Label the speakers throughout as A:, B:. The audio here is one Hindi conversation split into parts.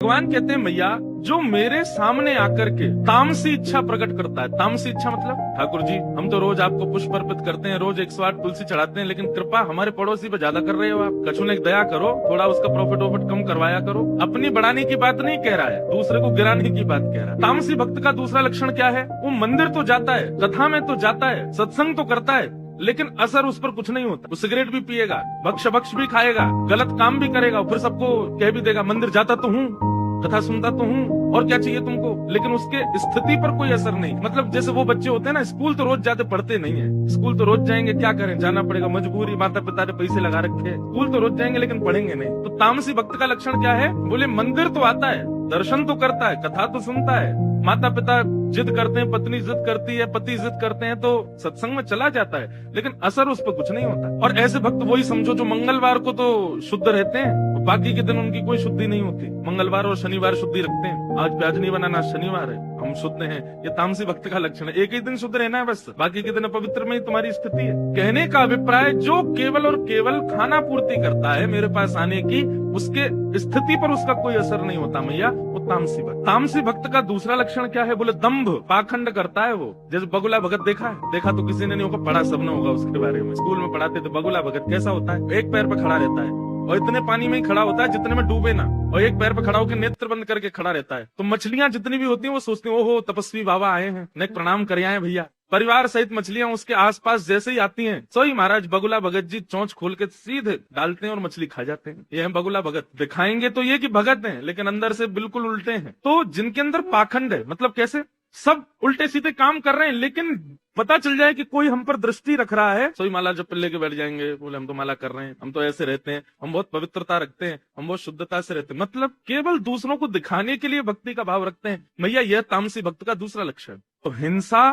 A: भगवान कहते हैं मैया जो मेरे सामने आकर के तामसी इच्छा प्रकट करता है। तामसी इच्छा मतलब ठाकुर जी हम तो रोज आपको पुष्प अर्पित करते हैं, रोज 108 तुलसी चढ़ाते हैं, लेकिन कृपा हमारे पड़ोसी पे ज्यादा कर रहे हो आप। कछु ने दया करो, थोड़ा उसका प्रॉफिट वॉफिट कम करवाया करो। अपनी बढ़ाने की बात नहीं कह रहा है, दूसरे को गिराने की बात कह रहा है। तामसी भक्त का दूसरा लक्षण क्या है? वो मंदिर तो जाता है, कथा में तो जाता है, सत्संग तो करता है, लेकिन असर उस पर कुछ नहीं होता। वो सिगरेट भी पिएगा, भक्ष भी खाएगा, गलत काम भी करेगा, फिर सबको कह भी देगा मंदिर जाता तो हूँ, कथा सुनता तो हूँ, और क्या चाहिए तुमको, लेकिन उसके स्थिति पर कोई असर नहीं। मतलब जैसे वो बच्चे होते हैं ना, स्कूल तो रोज जाते पढ़ते नहीं है, स्कूल तो रोज जाएंगे, क्या करें, जाना पड़ेगा, मजबूरी, माता पिता ने पैसे लगा रखे हैं, स्कूल तो रोज जाएंगे लेकिन पढ़ेंगे नहीं। तो तामसी भक्त का लक्षण क्या है? बोले मंदिर तो आता है, दर्शन तो करता है, कथा तो सुनता है, माता पिता जिद करते हैं, पत्नी जिद करती है, पति जिद करते हैं, तो सत्संग में चला जाता है, लेकिन असर उस पर कुछ नहीं होता। और ऐसे भक्त वही समझो जो मंगलवार को तो शुद्ध रहते हैं, बाकी के दिन उनकी कोई शुद्धि नहीं होती। मंगलवार और शनिवार शुद्धि रखते हैं, आज प्याज नहीं बनाना, शनिवार है, हम शुद्ध हैं। ये तामसी भक्त का लक्षण है। एक ही दिन शुद्ध रहना है बस, बाकी के दिन पवित्र में ही तुम्हारी स्थिति है। कहने का अभिप्राय जो केवल और केवल खाना पूर्ति करता है मेरे पास आने की, उसके स्थिति पर उसका कोई असर नहीं होता मैया, वो तामसी भक्त। तामसी भक्त का दूसरा लक्षण क्या है? बोले दंभ, पाखंड करता है वो। जैसे बगुला भगत देखा है? देखा तो किसी ने नहीं होगा, पढ़ा सबने होगा उसके बारे में, स्कूल में पढ़ाते थे। बगुला भगत कैसा होता है? एक पैर पे खड़ा रहता है और इतने पानी में ही खड़ा होता है जितने में डूबे ना, और एक पैर पे खड़ा होकर नेत्र बंद करके खड़ा रहता है। तो मछलियां जितनी भी होती हैं वो सोचती हैं ओहो तपस्वी बाबा आए हैं, नेक प्रणाम कर आए भैया। परिवार सहित मछलियां उसके आसपास जैसे ही आती हैं, सो ही महाराज बगुला भगत जी चोंच खोल के सीधे डालते हैं और मछली खा जाते हैं। ये है बगुला भगत। दिखाएंगे तो ये कि भगत हैं, लेकिन अंदर से बिल्कुल उल्टे हैं। तो जिनके अंदर पाखंड है, मतलब कैसे सब उल्टे सीधे काम कर रहे हैं, लेकिन पता चल जाए कि कोई हम पर दृष्टि रख रहा है, सोई माला जब लेके बैठ जाएंगे, बोले हम तो माला कर रहे हैं, हम तो ऐसे रहते हैं, हम बहुत पवित्रता रखते हैं, हम बहुत शुद्धता से रहते हैं। मतलब केवल दूसरों को दिखाने के लिए भक्ति का भाव रखते हैं मैया। यह तामसी भक्त का दूसरा लक्षण। तो हिंसा,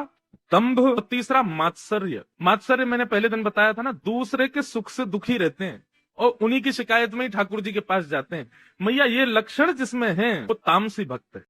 A: दंभ, और तीसरा मात्सर्य। मात्सर्य मैंने पहले दिन बताया था ना, दूसरे के सुख से दुखी रहते हैं और उन्हीं की शिकायत में ही ठाकुर जी के पास जाते हैं। मैया ये लक्षण जिसमें है वो तामसी भक्त है।